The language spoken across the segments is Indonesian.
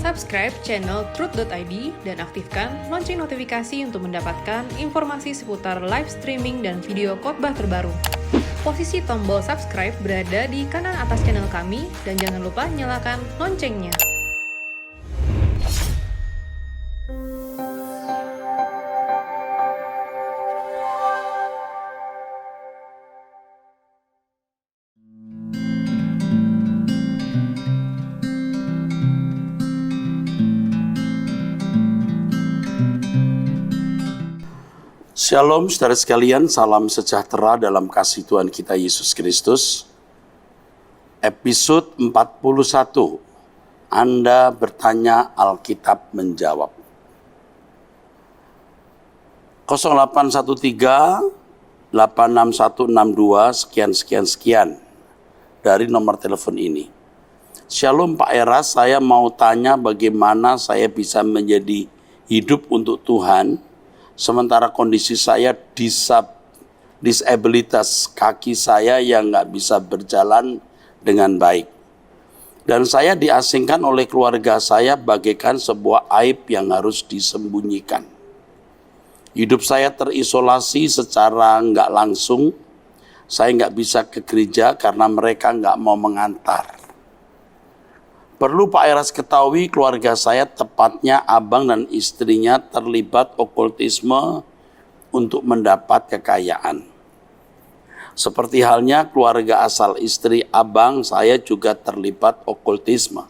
Subscribe channel Truth.id dan aktifkan lonceng notifikasi untuk mendapatkan informasi seputar live streaming dan video khotbah terbaru. Posisi tombol subscribe berada di kanan atas channel kami dan jangan lupa nyalakan loncengnya. Shalom saudara sekalian, salam sejahtera dalam kasih Tuhan kita Yesus Kristus. Episode 41, Anda bertanya, Alkitab menjawab. 0813-86162 sekian dari nomor telepon ini. Shalom Pak Eras, saya mau tanya bagaimana saya bisa menjadi hidup untuk Tuhan sementara kondisi saya disabilitas kaki saya yang nggak bisa berjalan dengan baik. Dan saya diasingkan oleh keluarga saya bagaikan sebuah aib yang harus disembunyikan. Hidup saya terisolasi secara nggak langsung. Saya nggak bisa ke gereja karena mereka nggak mau mengantar. Perlu Pak Eras ketahui keluarga saya, tepatnya abang dan istrinya, terlibat okultisme untuk mendapat kekayaan. Seperti halnya keluarga asal istri abang, saya juga terlibat okultisme.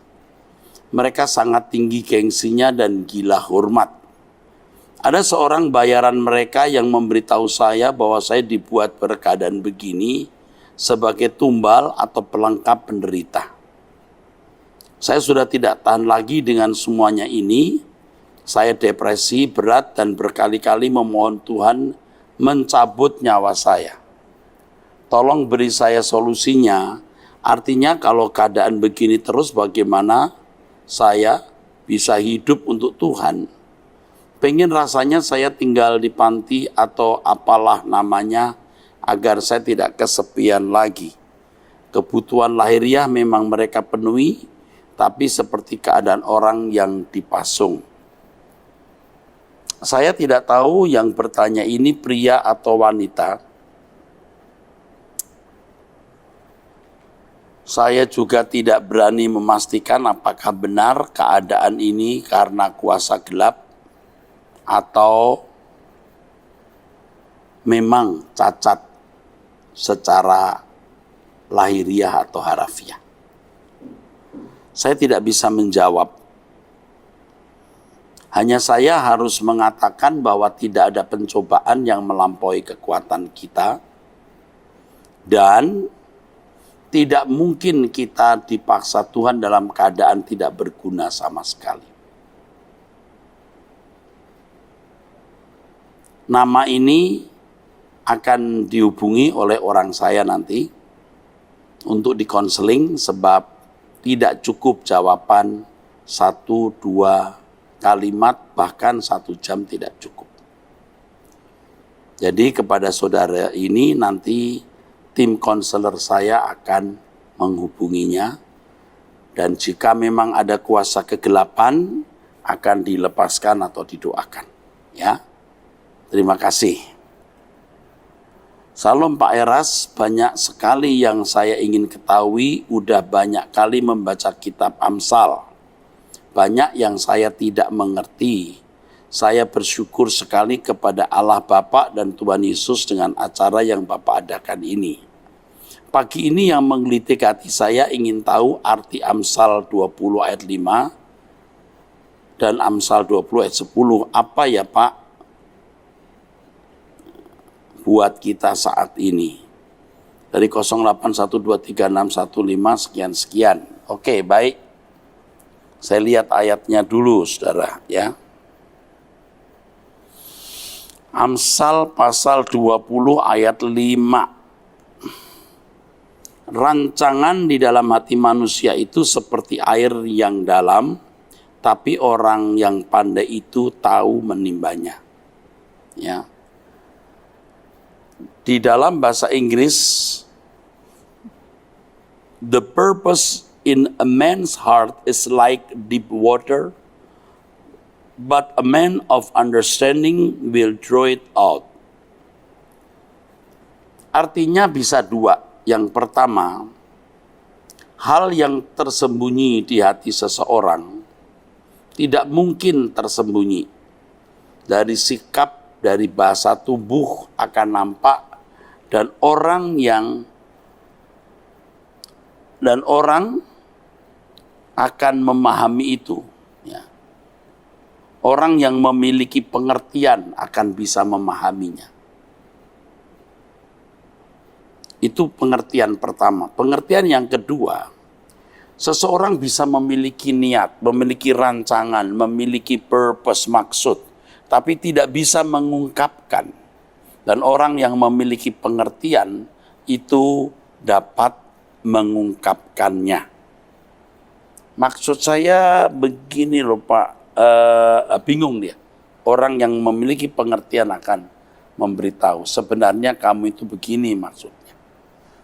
Mereka sangat tinggi gengsinya dan gila hormat. Ada seorang bayaran mereka yang memberitahu saya bahwa saya dibuat berkeadaan begini sebagai tumbal atau pelengkap penderita. Saya sudah tidak tahan lagi dengan semuanya ini. Saya depresi berat dan berkali-kali memohon Tuhan mencabut nyawa saya. Tolong beri saya solusinya. Artinya kalau keadaan begini terus bagaimana saya bisa hidup untuk Tuhan? Pengen rasanya saya tinggal di panti atau apalah namanya agar saya tidak kesepian lagi. Kebutuhan lahiriah memang mereka penuhi, tapi seperti keadaan orang yang dipasung. Saya tidak tahu yang bertanya ini pria atau wanita. Saya juga tidak berani memastikan apakah benar keadaan ini karena kuasa gelap atau memang cacat secara lahiriah atau harafiah. Saya tidak bisa menjawab. Hanya saya harus mengatakan bahwa tidak ada pencobaan yang melampaui kekuatan kita. Dan tidak mungkin kita dipaksa Tuhan dalam keadaan tidak berguna sama sekali. Nama ini akan dihubungi oleh orang saya nanti untuk dikonseling sebab tidak cukup jawaban 1-2 kalimat, bahkan 1 jam tidak cukup. Jadi kepada saudara ini nanti tim konselor saya akan menghubunginya. Dan jika memang ada kuasa kegelapan akan dilepaskan atau didoakan. Ya, terima kasih. Salam Pak Eras, banyak sekali yang saya ingin ketahui, udah banyak kali membaca kitab Amsal. Banyak yang saya tidak mengerti. Saya bersyukur sekali kepada Allah Bapa dan Tuhan Yesus dengan acara yang Bapak adakan ini. Pagi ini yang menggelitik hati saya ingin tahu arti Amsal 20 ayat 5 dan Amsal 20 ayat 10. Apa ya Pak buat kita saat ini? Dari 08123615 sekian. Oke, baik. Saya lihat ayatnya dulu, saudara, ya. Amsal pasal 20 ayat 5. Rancangan di dalam hati manusia itu seperti air yang dalam, tapi orang yang pandai itu tahu menimbanya. Ya. Di dalam bahasa Inggris, the purpose in a man's heart is like deep water, but a man of understanding will draw it out. Artinya bisa dua. Yang pertama, hal yang tersembunyi di hati seseorang tidak mungkin tersembunyi. Dari sikap, dari bahasa tubuh akan nampak, dan orang akan memahami itu. Ya. Orang yang memiliki pengertian akan bisa memahaminya. Itu pengertian pertama. Pengertian yang kedua, seseorang bisa memiliki niat, memiliki rancangan, memiliki purpose, maksud, tapi tidak bisa mengungkapkan. Dan orang yang memiliki pengertian itu dapat mengungkapkannya. Maksud saya begini loh Pak, bingung dia. Orang yang memiliki pengertian akan memberitahu, sebenarnya kamu itu begini maksudnya.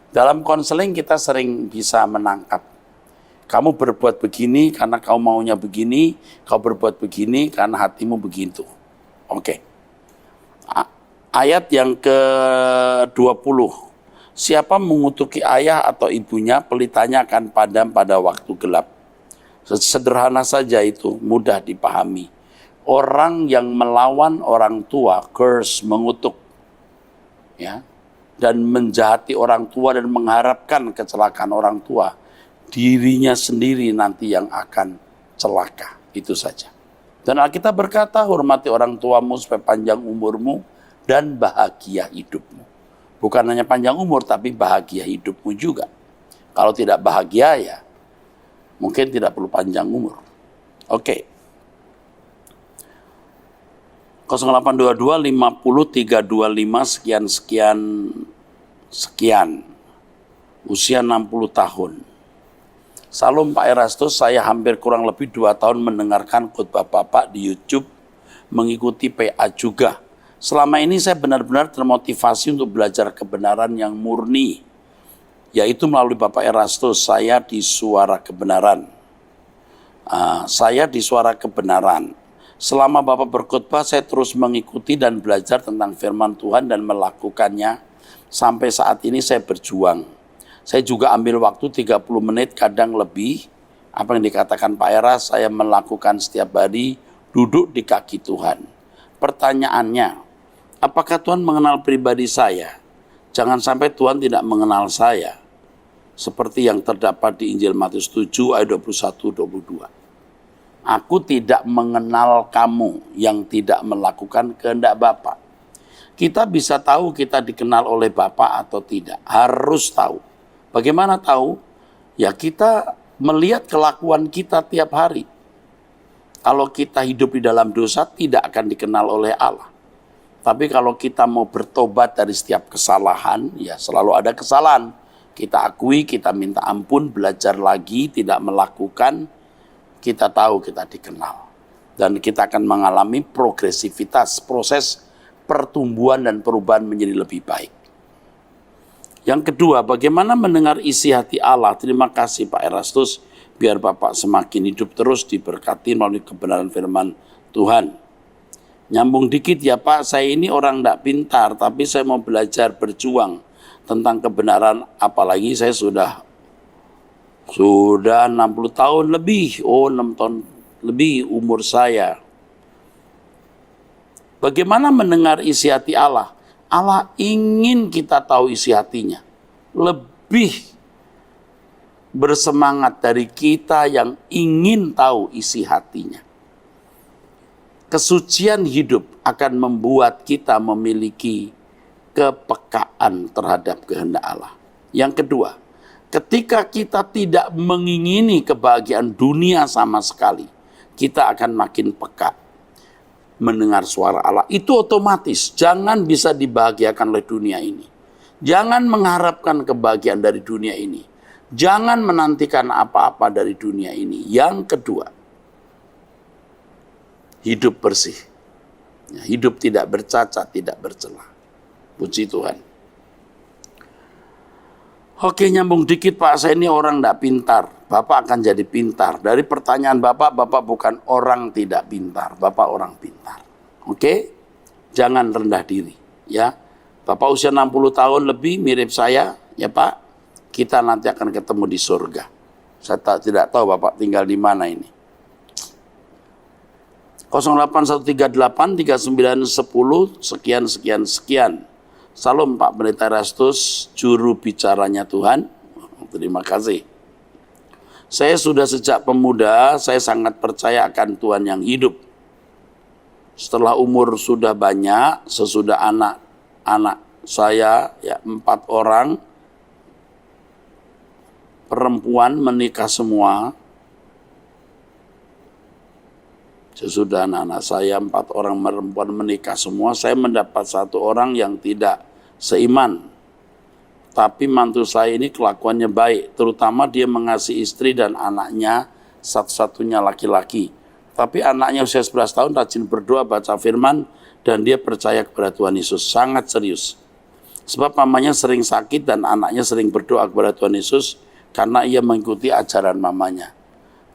Dalam konseling kita sering bisa menangkap. Kamu berbuat begini karena kau maunya begini, kau berbuat begini karena hatimu begitu. Oke. Ayat yang ke-20. Siapa mengutuki ayah atau ibunya, pelitanya akan padam pada waktu gelap. Sederhana saja itu, mudah dipahami. Orang yang melawan orang tua, curse, mengutuk, ya, dan menjahati orang tua dan mengharapkan kecelakaan orang tua, dirinya sendiri nanti yang akan celaka. Itu saja. Dan Alkitab berkata, hormati orang tuamu supaya panjang umurmu dan bahagia hidupmu. Bukan hanya panjang umur, tapi bahagia hidupmu juga. Kalau tidak bahagia ya, mungkin tidak perlu panjang umur. Oke. 0822 50 325 sekian. Usia 60 tahun. Salam Pak Erastus, saya hampir kurang lebih 2 tahun mendengarkan khotbah Bapak di YouTube, mengikuti PA juga. Selama ini saya benar-benar termotivasi untuk belajar kebenaran yang murni, yaitu melalui Bapak Erastus. Saya di Suara Kebenaran. Selama Bapak berkhotbah, saya terus mengikuti dan belajar tentang firman Tuhan dan melakukannya. Sampai saat ini saya berjuang. Saya juga ambil waktu 30 menit, kadang lebih. Apa yang dikatakan Pak Eras, saya melakukan setiap hari duduk di kaki Tuhan. Pertanyaannya, apakah Tuhan mengenal pribadi saya? Jangan sampai Tuhan tidak mengenal saya. Seperti yang terdapat di Injil Matius 7 ayat 21-22. Aku tidak mengenal kamu yang tidak melakukan kehendak Bapa. Kita bisa tahu kita dikenal oleh Bapa atau tidak. Harus tahu. Bagaimana tahu? Ya kita melihat kelakuan kita tiap hari. Kalau kita hidup di dalam dosa, tidak akan dikenal oleh Allah. Tapi kalau kita mau bertobat dari setiap kesalahan, ya selalu ada kesalahan. Kita akui, kita minta ampun, belajar lagi, tidak melakukan, kita tahu kita dikenal. Dan kita akan mengalami progresivitas, proses pertumbuhan dan perubahan menjadi lebih baik. Yang kedua, bagaimana mendengar isi hati Allah? Terima kasih Pak Erastus, biar Bapak semakin hidup terus diberkati melalui kebenaran firman Tuhan. Nyambung dikit ya Pak, saya ini orang tidak pintar, tapi saya mau belajar berjuang tentang kebenaran, apalagi saya sudah 60 tahun lebih, 6 tahun lebih umur saya. Bagaimana mendengar isi hati Allah? Allah ingin kita tahu isi hatinya. Lebih bersemangat dari kita yang ingin tahu isi hatinya. Kesucian hidup akan membuat kita memiliki kepekaan terhadap kehendak Allah. Yang kedua, ketika kita tidak mengingini kebahagiaan dunia sama sekali, kita akan makin peka mendengar suara Allah. Itu otomatis, jangan bisa dibahagiakan oleh dunia ini. Jangan mengharapkan kebahagiaan dari dunia ini. Jangan menantikan apa-apa dari dunia ini. Yang kedua, hidup bersih. Hidup tidak bercacat, tidak bercela. Puji Tuhan. Oke, nyambung dikit Pak, saya ini orang tidak pintar. Bapak akan jadi pintar. Dari pertanyaan Bapak, Bapak bukan orang tidak pintar. Bapak orang pintar. Oke? Jangan rendah diri. Ya, Bapak usia 60 tahun lebih, mirip saya. Ya Pak, kita nanti akan ketemu di surga. Saya tidak tahu Bapak tinggal di mana ini. 08138 3910 sekian. Salam Pak Pendeta Erastus, juru bicaranya Tuhan. Terima kasih. Saya sudah sejak pemuda, saya sangat percaya akan Tuhan yang hidup. Setelah umur sudah banyak, sesudah anak saya ya 4 orang perempuan menikah semua. Sesudah anak-anak saya 4 orang perempuan menikah semua, saya mendapat 1 orang yang tidak seiman. Tapi mantu saya ini kelakuannya baik, terutama dia mengasihi istri dan anaknya satu-satunya laki-laki. Tapi anaknya usia 11 tahun rajin berdoa, baca firman, dan dia percaya kepada Tuhan Yesus, sangat serius. Sebab mamanya sering sakit dan anaknya sering berdoa kepada Tuhan Yesus karena ia mengikuti ajaran mamanya.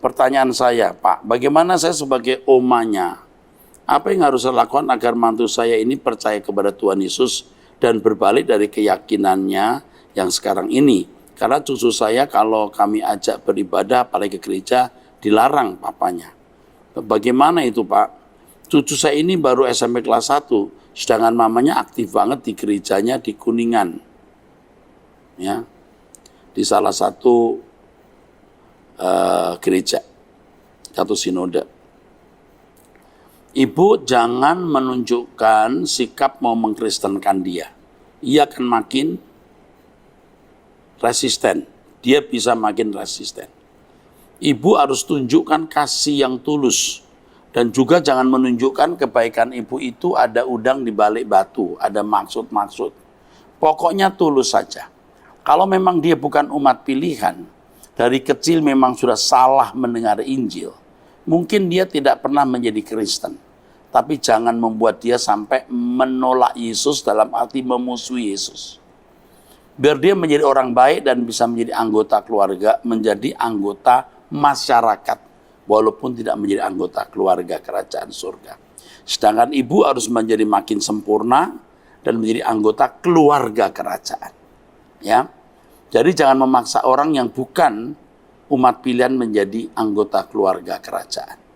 Pertanyaan saya, Pak, bagaimana saya sebagai omanya? Apa yang harus saya lakukan agar mantu saya ini percaya kepada Tuhan Yesus dan berbalik dari keyakinannya yang sekarang ini? Karena cucu saya kalau kami ajak beribadah, apalagi ke gereja, dilarang papanya. Bagaimana itu Pak? Cucu saya ini baru SMP kelas 1, sedangkan mamanya aktif banget di gerejanya di Kuningan. Ya, di salah satu gereja, satu sinode. Ibu jangan menunjukkan sikap mau mengkristenkan dia. Ia akan makin resisten. Dia bisa makin resisten. Ibu harus tunjukkan kasih yang tulus. Dan juga jangan menunjukkan kebaikan ibu itu ada udang di balik batu. Ada maksud-maksud. Pokoknya tulus saja. Kalau memang dia bukan umat pilihan, dari kecil memang sudah salah mendengar Injil, mungkin dia tidak pernah menjadi Kristen. Tapi jangan membuat dia sampai menolak Yesus dalam arti memusuhi Yesus. Biar dia menjadi orang baik dan bisa menjadi anggota keluarga, menjadi anggota masyarakat, walaupun tidak menjadi anggota keluarga kerajaan surga. Sedangkan ibu harus menjadi makin sempurna dan menjadi anggota keluarga kerajaan. Ya, jadi jangan memaksa orang yang bukan umat pilihan menjadi anggota keluarga kerajaan.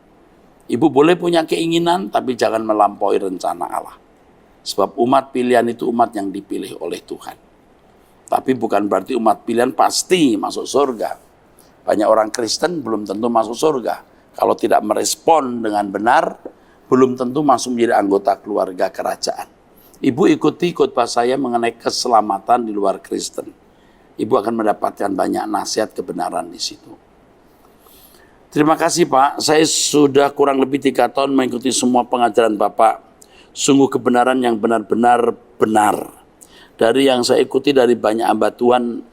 Ibu boleh punya keinginan, tapi jangan melampaui rencana Allah. Sebab umat pilihan itu umat yang dipilih oleh Tuhan. Tapi bukan berarti umat pilihan pasti masuk surga. Banyak orang Kristen belum tentu masuk surga. Kalau tidak merespon dengan benar, belum tentu masuk menjadi anggota keluarga kerajaan. Ibu ikuti khotbah saya mengenai keselamatan di luar Kristen. Ibu akan mendapatkan banyak nasihat kebenaran di situ. Terima kasih Pak, saya sudah kurang lebih 3 tahun mengikuti semua pengajaran Bapak. Sungguh kebenaran yang benar-benar benar. Dari yang saya ikuti dari banyak hamba Tuhan,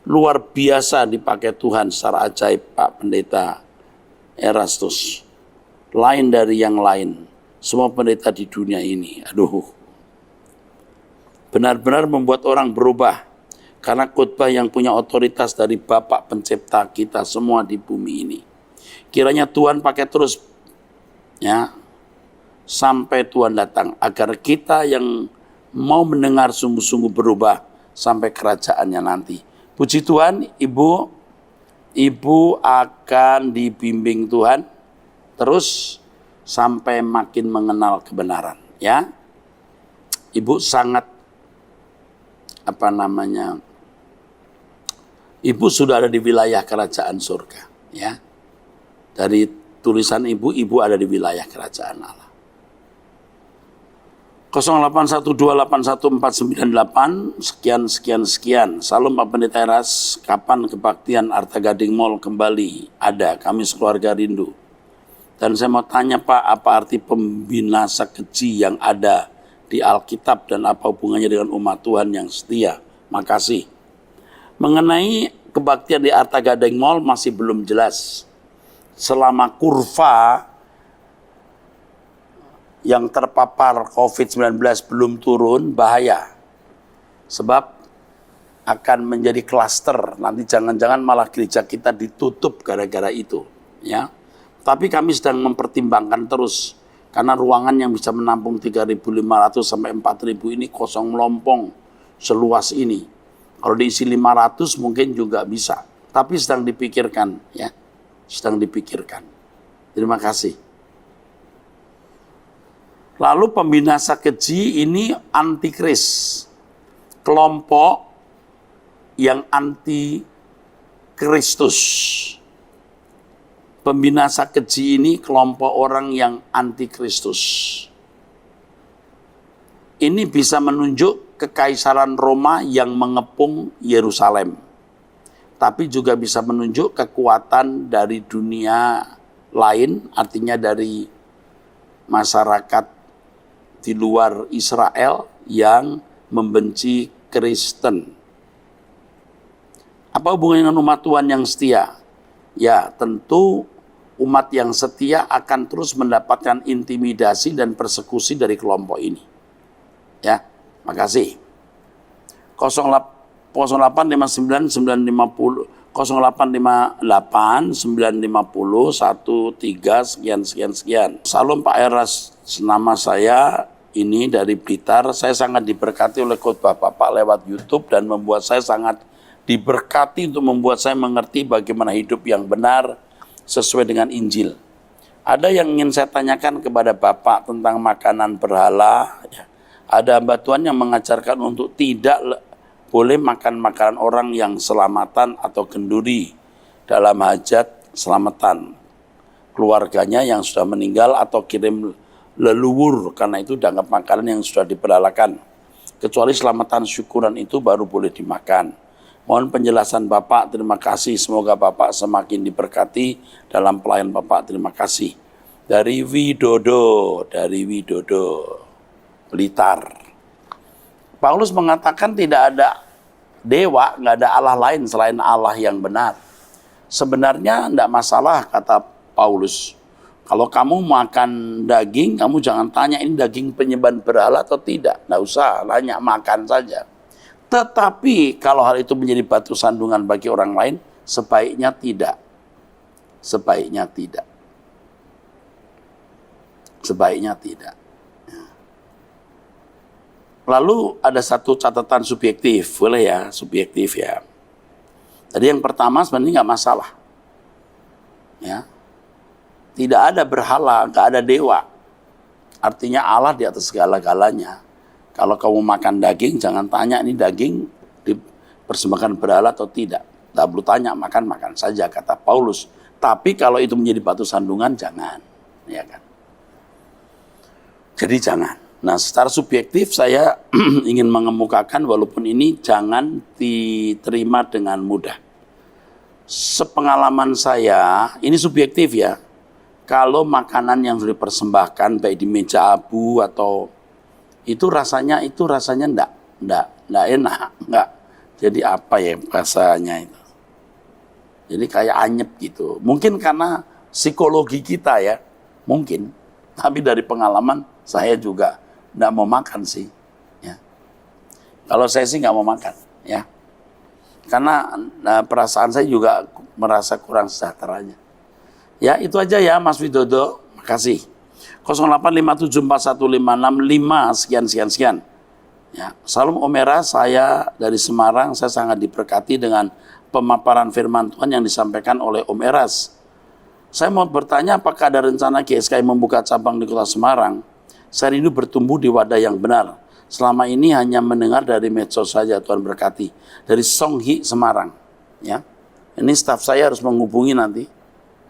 luar biasa dipakai Tuhan secara ajaib Pak Pendeta Erastus. Lain dari yang lain, semua pendeta di dunia ini. Aduh, benar-benar membuat orang berubah. Karena khotbah yang punya otoritas dari Bapa pencipta kita semua di bumi ini. Kiranya Tuhan pakai terus ya sampai Tuhan datang agar kita yang mau mendengar sungguh-sungguh berubah sampai kerajaannya nanti. Puji Tuhan, Ibu akan dibimbing Tuhan terus sampai makin mengenal kebenaran ya. Ibu sangat Ibu sudah ada di wilayah kerajaan surga, ya. Dari tulisan ibu ada di wilayah kerajaan Allah. 0812814998 sekian. Salam Pak Pendeta Eras, kapan kebaktian Arta Gading Mall kembali? Ada, kami sekeluarga rindu. Dan saya mau tanya Pak, apa arti pembinasa keji yang ada di Alkitab dan apa hubungannya dengan umat Tuhan yang setia? Makasih. Mengenai kebaktian di Arta Gading Mall masih belum jelas. Selama kurva yang terpapar COVID-19 belum turun, bahaya. Sebab akan menjadi klaster. Nanti jangan-jangan malah gereja kita ditutup gara-gara itu, ya. Tapi kami sedang mempertimbangkan terus karena ruangan yang bisa menampung 3.500 sampai 4.000 ini kosong melompong seluas ini. Kalau diisi 500 mungkin juga bisa. Tapi sedang dipikirkan, ya. Sedang dipikirkan. Terima kasih. Lalu pembinasa keji ini antikris. Kelompok yang anti Kristus. Pembinasa keji ini kelompok orang yang anti Kristus. Ini bisa menunjuk kekaisaran Roma yang mengepung Yerusalem. Tapi juga bisa menunjuk kekuatan dari dunia lain, artinya dari masyarakat di luar Israel yang membenci Kristen. Apa hubungannya dengan umat Tuhan yang setia? Ya, tentu umat yang setia akan terus mendapatkan intimidasi dan persekusi dari kelompok ini. Ya, makasih. 0859 950 0858 950 13 sekian. Salam Pak Eras, nama saya ini dari Blitar. Saya sangat diberkati oleh khotbah Bapak lewat YouTube dan membuat saya sangat diberkati untuk membuat saya mengerti bagaimana hidup yang benar sesuai dengan Injil. Ada yang ingin saya tanyakan kepada Bapak tentang makanan berhala. Ya. Ada hamba Tuhan yang mengajarkan untuk tidak boleh makan makanan orang yang selamatan atau kenduri dalam hajat selamatan keluarganya yang sudah meninggal atau kirim leluhur, karena itu dianggap makanan yang sudah diberhalakan. Kecuali selamatan syukuran itu baru boleh dimakan. Mohon penjelasan Bapak, terima kasih. Semoga Bapak semakin diberkati dalam pelayan Bapak, terima kasih. Dari Widodo, Blitar. Paulus mengatakan tidak ada dewa, nggak ada Allah lain selain Allah yang benar. Sebenarnya tidak masalah, kata Paulus. Kalau kamu makan daging, kamu jangan tanya ini daging penyembahan berhala atau tidak. Nggak usah, tanya, makan saja. Tetapi kalau hal itu menjadi batu sandungan bagi orang lain, sebaiknya tidak. Sebaiknya tidak. Sebaiknya tidak. Lalu ada satu catatan subjektif, boleh ya, subjektif ya. Tadi yang pertama sebenarnya nggak masalah. Ya. Tidak ada berhala, nggak ada dewa. Artinya Allah di atas segala-galanya. Kalau kamu makan daging, jangan tanya ini daging dipersembahkan berhala atau tidak. Tidak perlu tanya, makan saja, kata Paulus. Tapi kalau itu menjadi batu sandungan, jangan. Ya kan? Jadi jangan. Nah, secara subjektif saya ingin mengemukakan walaupun ini jangan diterima dengan mudah. Sepengalaman saya, ini subjektif ya. Kalau makanan yang sudah dipersembahkan baik di meja abu atau itu rasanya enggak enak, enggak. Jadi apa ya bahasanya itu? Jadi kayak anyep gitu. Mungkin karena psikologi kita ya, mungkin. Tapi dari pengalaman saya juga enggak mau makan sih. Ya. Kalau saya sih enggak mau makan, ya. Karena perasaan saya juga merasa kurang sejahteranya. Ya itu aja ya Mas Widodo, makasih. 08574156 sekian. Ya, salam Omera, saya dari Semarang, saya sangat diberkati dengan pemaparan firman Tuhan yang disampaikan oleh Om Eras. Saya mau bertanya apakah ada rencana GSKI membuka cabang di Kota Semarang? Saya rindu bertumbuh di wadah yang benar. Selama ini hanya mendengar dari medsos saja, Tuhan berkati. Dari Songhi Semarang. Ya, ini staf saya harus menghubungi nanti.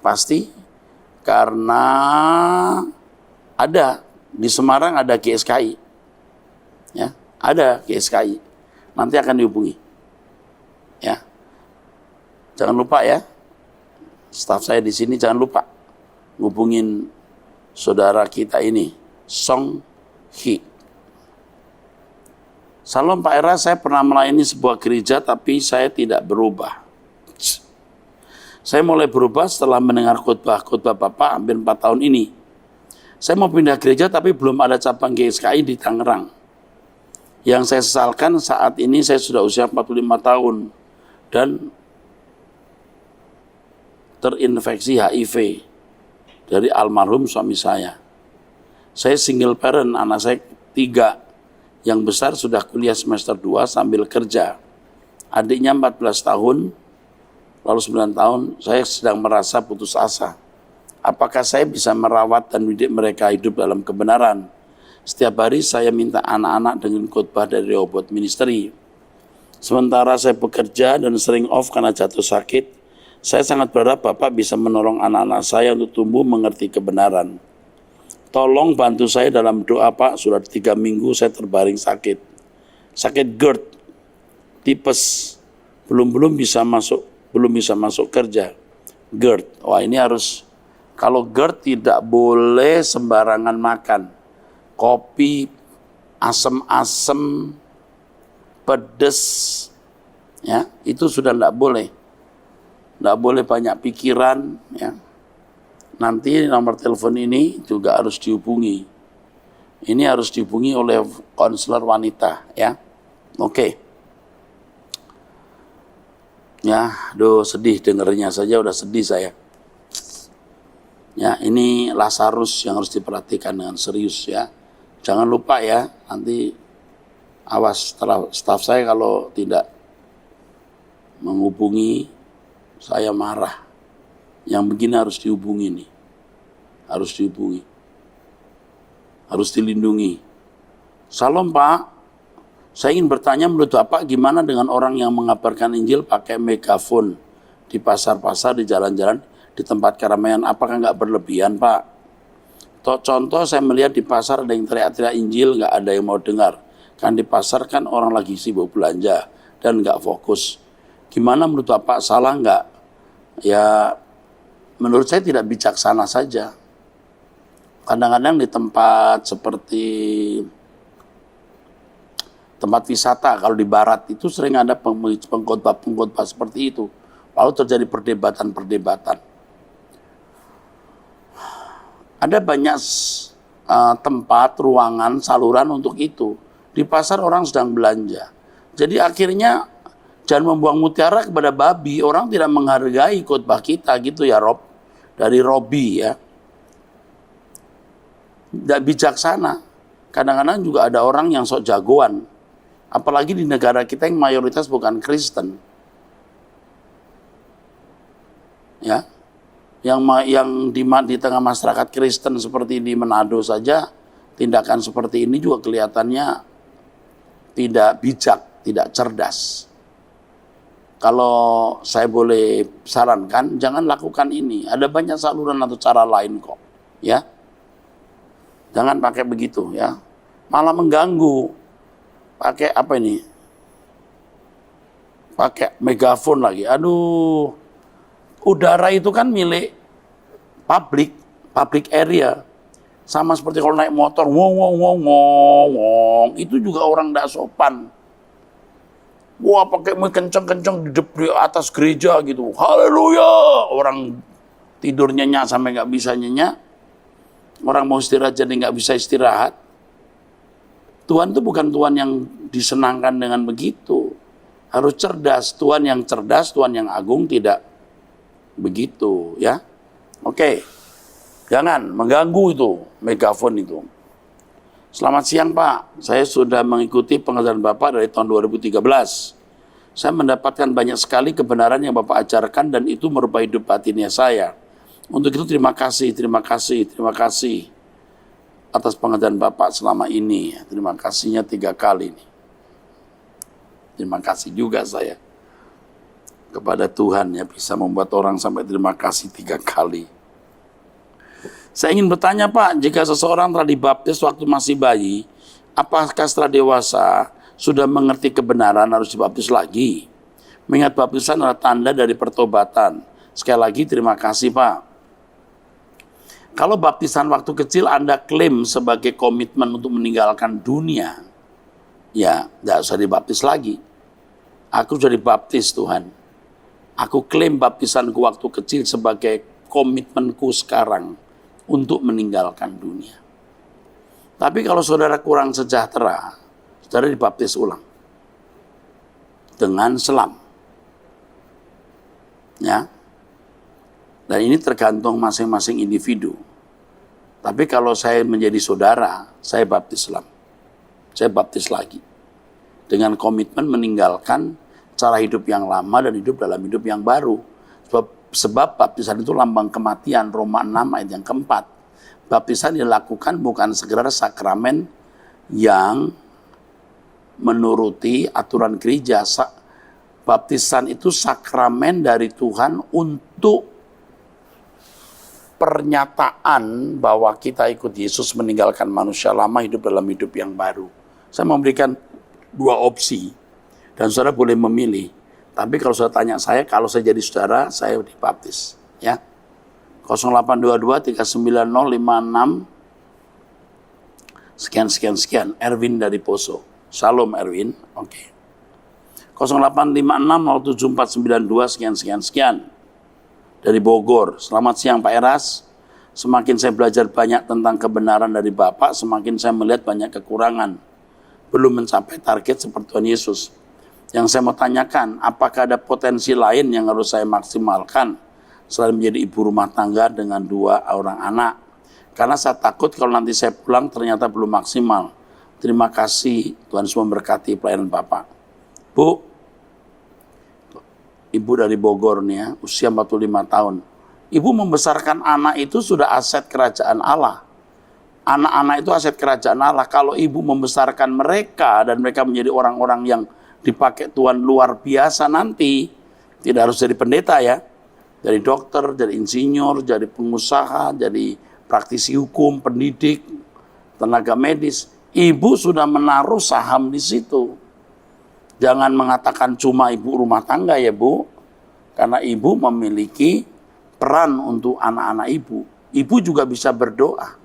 Pasti, karena ada di Semarang ada GSKI, ya ada GSKI, nanti akan dihubungi, ya jangan lupa ya, staf saya di sini jangan lupa hubungin saudara kita ini, Song Hi. Salam Pak Era, saya pernah melayani sebuah gereja tapi saya tidak berubah. Saya mulai berubah setelah mendengar khotbah Bapak hampir 4 tahun ini. Saya mau pindah gereja tapi belum ada cabang GSKI di Tangerang. Yang saya sesalkan saat ini saya sudah usia 45 tahun dan terinfeksi HIV dari almarhum suami saya. Saya single parent, anak saya 3. Yang besar sudah kuliah semester 2 sambil kerja. Adiknya 14 tahun, lalu 9 tahun, saya sedang merasa putus asa. Apakah saya bisa merawat dan mendidik mereka hidup dalam kebenaran? Setiap hari saya minta anak-anak dengan khotbah dari Rehoboth Ministry. Sementara saya bekerja dan sering off karena jatuh sakit, saya sangat berharap Bapak bisa menolong anak-anak saya untuk tumbuh mengerti kebenaran. Tolong bantu saya dalam doa Pak, sudah 3 minggu saya terbaring sakit. Sakit GERD, tipes, belum bisa masuk kerja. GERD, wah ini harus, kalau GERD tidak boleh sembarangan makan. Kopi, asem-asem, pedes, ya itu sudah tidak boleh. Tidak boleh banyak pikiran, ya. Nanti nomor telepon ini juga harus dihubungi. Ini harus dihubungi oleh konselor wanita, ya. Oke. Ya, sedih dengernya saja udah sedih saya. Ya, ini Lazarus yang harus diperhatikan dengan serius ya. Jangan lupa ya, nanti awas staf saya kalau tidak menghubungi saya marah. Yang begini harus dihubungi nih. Harus dihubungi. Harus dilindungi. Salam Pak. Saya ingin bertanya menurut Bapak gimana dengan orang yang mengabarkan Injil pakai megafon di pasar-pasar, di jalan-jalan, di tempat keramaian. Apakah nggak berlebihan Pak? Contoh saya melihat di pasar ada yang teriak-teriak Injil, nggak ada yang mau dengar. Kan di pasar kan orang lagi sibuk belanja dan nggak fokus. Gimana menurut Bapak, salah nggak? Ya, menurut saya tidak bijaksana saja. Kadang-kadang di tempat seperti tempat wisata, kalau di barat itu sering ada pengkhotbah seperti itu. Lalu terjadi perdebatan. Ada banyak tempat, ruangan, saluran untuk itu. Di pasar orang sedang belanja. Jadi akhirnya jangan membuang mutiara kepada babi. Orang tidak menghargai khotbah kita gitu ya Rob. Dari Robi ya. Tidak bijaksana. Kadang-kadang juga ada orang yang sok jagoan. Apalagi di negara kita yang mayoritas bukan Kristen. Ya. Yang di tengah masyarakat Kristen seperti di Manado saja, tindakan seperti ini juga kelihatannya tidak bijak, tidak cerdas. Kalau saya boleh sarankan, jangan lakukan ini. Ada banyak saluran atau cara lain kok, ya. Jangan pakai begitu, ya. Malah mengganggu. Pakai apa ini? Pakai megafon lagi. Aduh. Udara itu kan milik public area. Sama seperti kalau naik motor, wong, itu juga orang tidak sopan. Wah, pakai kenceng-kenceng di atas gereja gitu. Haleluya! Orang tidur nyenyak sampai nggak bisa nyenyak. Orang mau istirahat jadi nggak bisa istirahat. Tuhan itu bukan Tuhan yang disenangkan dengan begitu. Harus cerdas. Tuhan yang cerdas, Tuhan yang agung, tidak begitu, ya. Oke. Jangan mengganggu itu, megafon itu. Selamat siang Pak, saya sudah mengikuti pengajaran Bapak dari tahun 2013. Saya mendapatkan banyak sekali kebenaran yang Bapak ajarkan dan itu merubah hidup batinnya saya. Untuk itu terima kasih atas pengajaran Bapak selama ini. Terima kasihnya 3 kali nih. Terima kasih juga saya kepada Tuhan ya bisa membuat orang sampai terima kasih 3 kali. Saya ingin bertanya Pak, jika seseorang telah dibaptis waktu masih bayi, apakah setelah dewasa sudah mengerti kebenaran harus dibaptis lagi? Mengingat baptisan adalah tanda dari pertobatan. Sekali lagi terima kasih Pak. Kalau baptisan waktu kecil Anda klaim sebagai komitmen untuk meninggalkan dunia, ya tidak usah dibaptis lagi. Aku sudah dibaptis Tuhan. Aku klaim baptisanku waktu kecil sebagai komitmenku sekarang untuk meninggalkan dunia. Tapi kalau saudara kurang sejahtera, saudara dibaptis ulang dengan selam. Ya. Dan ini tergantung masing-masing individu. Tapi kalau saya menjadi saudara, saya baptis selam. Saya baptis lagi. Dengan komitmen meninggalkan cara hidup yang lama dan hidup dalam hidup yang baru. Sebab baptisan itu lambang kematian, Roma 6 ayat yang keempat. Baptisan dilakukan bukan sekedar sakramen yang menuruti aturan gereja. Baptisan itu sakramen dari Tuhan untuk pernyataan bahwa kita ikut Yesus meninggalkan manusia lama, hidup dalam hidup yang baru. Saya memberikan dua opsi dan saudara boleh memilih. Tapi kalau saudara tanya saya, kalau saya jadi saudara, saya dibaptis. Ya, 0822 390 56 sekian. Erwin dari Poso. Shalom Erwin. Oke. 0856 07492 sekian. Dari Bogor. Selamat siang Pak Eras. Semakin saya belajar banyak tentang kebenaran dari Bapak, semakin saya melihat banyak kekurangan. Belum mencapai target seperti Tuhan Yesus. Yang saya mau tanyakan, apakah ada potensi lain yang harus saya maksimalkan selain menjadi ibu rumah tangga dengan 2 orang anak? Karena saya takut kalau nanti saya pulang ternyata belum maksimal. Terima kasih, Tuhan Yesus memberkati pelayanan Bapak. Bu, ibu dari Bogor nih ya, usia 45 tahun. Ibu membesarkan anak itu sudah aset kerajaan Allah. Anak-anak itu aset kerajaan Allah. Kalau ibu membesarkan mereka dan mereka menjadi orang-orang yang dipakai Tuhan luar biasa nanti, tidak harus jadi pendeta ya. Jadi dokter, jadi insinyur, jadi pengusaha, jadi praktisi hukum, pendidik, tenaga medis. Ibu sudah menaruh saham di situ. Jangan mengatakan cuma ibu rumah tangga ya Bu, karena ibu memiliki peran untuk anak-anak ibu. Ibu juga bisa berdoa.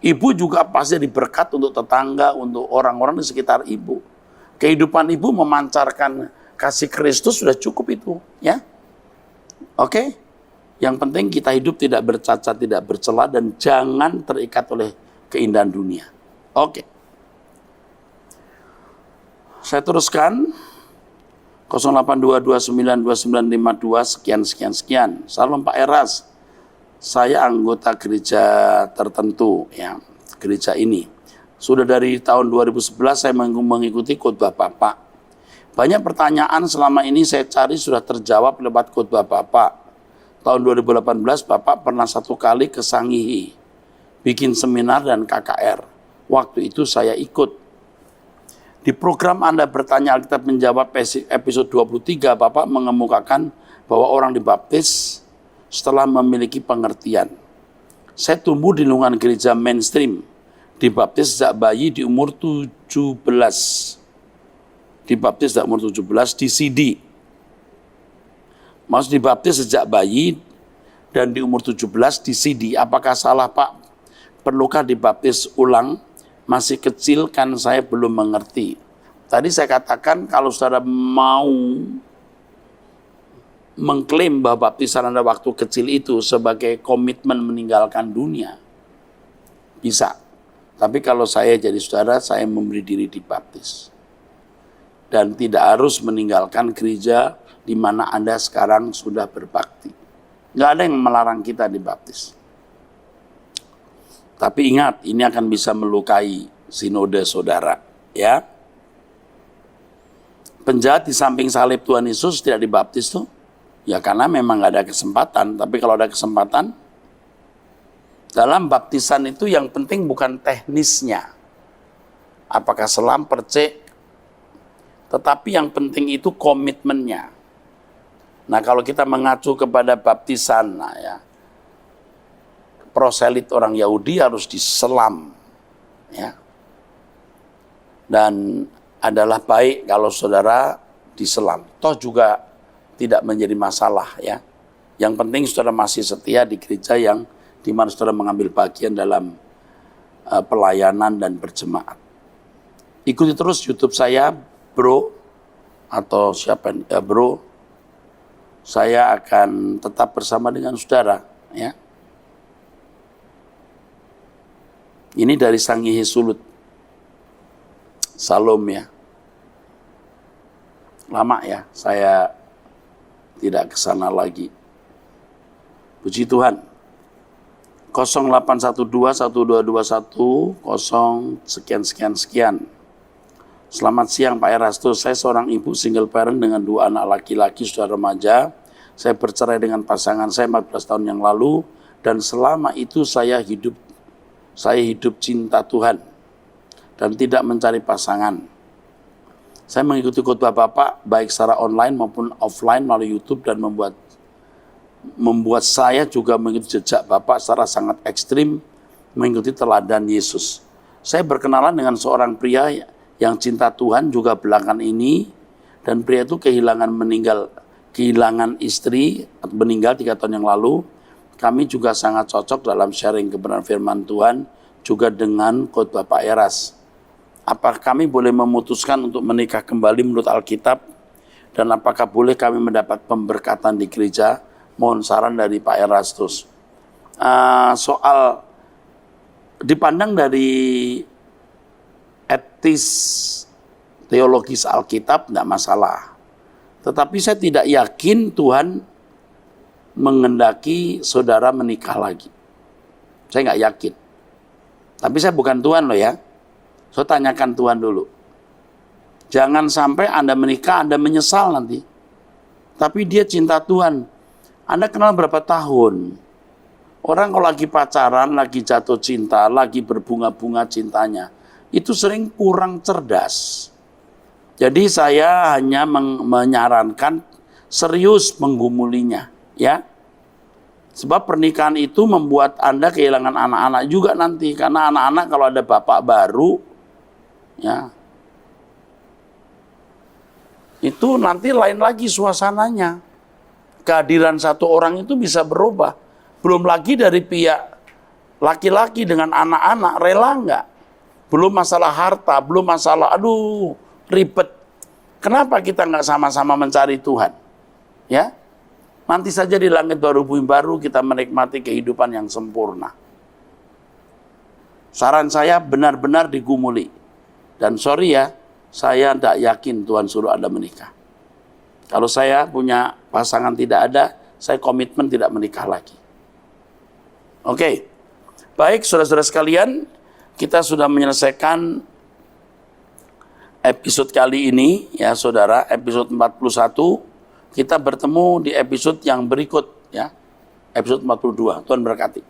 Ibu juga pasti diberkat untuk tetangga, untuk orang-orang di sekitar ibu. Kehidupan ibu memancarkan kasih Kristus sudah cukup itu, ya. Oke? Yang penting kita hidup tidak bercacat, tidak bercela, dan jangan terikat oleh keindahan dunia. Oke. Saya teruskan 0822929952 sekian. Salam Pak Eras. Saya anggota gereja tertentu ya, gereja ini. Sudah dari tahun 2011 saya mengikuti khotbah Bapak. Banyak pertanyaan selama ini saya cari sudah terjawab lewat khotbah Bapak. Tahun 2018 Bapak pernah 1 kali ke Sangihi bikin seminar dan KKR. Waktu itu saya ikut. Di program Anda bertanya Alkitab menjawab episode 23, Bapak mengemukakan bahwa orang dibaptis setelah memiliki pengertian. Saya tumbuh di lingkungan gereja mainstream, dibaptis sejak bayi di umur 17. Dibaptis sejak umur 17 di CD. Maksud dibaptis sejak bayi dan di umur 17 di CD. Apakah salah Pak? Perlukah dibaptis ulang? Masih kecil kan saya belum mengerti. Tadi saya katakan kalau saudara mau mengklaim bahwa baptisan Anda waktu kecil itu sebagai komitmen meninggalkan dunia, bisa. Tapi kalau saya jadi saudara, saya memberi diri dibaptis. Dan tidak harus meninggalkan gereja di mana Anda sekarang sudah berbakti. Nggak ada yang melarang kita dibaptis. Tapi ingat, ini akan bisa melukai sinode saudara, ya. Penjahat di samping salib Tuhan Yesus tidak dibaptis tuh, ya karena memang nggak ada kesempatan. Tapi kalau ada kesempatan, dalam baptisan itu yang penting bukan teknisnya, apakah selam, percik, tetapi yang penting itu komitmennya. Nah kalau kita mengacu kepada baptisan, nah ya, proselit orang Yahudi harus diselam, ya. Dan adalah baik kalau saudara diselam. Toh juga tidak menjadi masalah, ya. Yang penting saudara masih setia di gereja yang di mana saudara mengambil bagian dalam pelayanan dan berjemaat. Ikuti terus YouTube saya, bro, atau siapa, bro. Saya akan tetap bersama dengan saudara, ya. Ini dari Sangihi Sulut. Salam ya. Lama ya, saya tidak ke sana lagi. Puji Tuhan. 0812-1221 sekian. Selamat siang Pak Erastus, saya seorang ibu single parent dengan 2 anak laki-laki sudah remaja. Saya bercerai dengan pasangan saya 14 tahun yang lalu dan selama itu saya hidup cinta Tuhan dan tidak mencari pasangan. Saya mengikuti khotbah Bapak baik secara online maupun offline melalui YouTube dan membuat saya juga mengikuti jejak Bapak secara sangat ekstrim mengikuti teladan Yesus. Saya berkenalan dengan seorang pria yang cinta Tuhan juga belakangan ini, dan pria itu kehilangan istri, meninggal 3 tahun yang lalu. Kami juga sangat cocok dalam sharing kebenaran firman Tuhan juga dengan khotbah Pak Eras. Apakah kami boleh memutuskan untuk menikah kembali menurut Alkitab, dan apakah boleh kami mendapat pemberkatan di gereja? Mohon saran dari Pak Erastus. Soal dipandang dari etis teologis Alkitab tidak masalah. Tetapi saya tidak yakin Tuhan menghendaki saudara menikah lagi. Saya nggak yakin. Tapi saya bukan Tuhan loh ya. Saya tanyakan Tuhan dulu. Jangan sampai Anda menikah, Anda menyesal nanti. Tapi dia cinta Tuhan. Anda kenal berapa tahun? Orang kalau lagi pacaran, lagi jatuh cinta, lagi berbunga-bunga cintanya, itu sering kurang cerdas. Jadi saya hanya menyarankan serius menggumulinya, ya. Sebab pernikahan itu membuat Anda kehilangan anak-anak juga nanti, karena anak-anak kalau ada bapak baru, ya, itu nanti lain lagi suasananya. Kehadiran satu orang itu bisa berubah. Belum lagi dari pihak laki-laki dengan anak-anak rela nggak? Belum masalah harta, belum masalah, ribet. Kenapa kita nggak sama-sama mencari Tuhan? Ya, nanti saja di langit baru bumi baru kita menikmati kehidupan yang sempurna. Saran saya benar-benar digumuli. Dan sorry ya, saya tidak yakin Tuhan suruh Anda menikah. Kalau saya punya pasangan tidak ada, saya komitmen tidak menikah lagi. Oke, baik saudara-saudara sekalian, kita sudah menyelesaikan episode kali ini, ya saudara, episode 41. Kita bertemu di episode yang berikut, ya, episode 42. Tuhan berkati.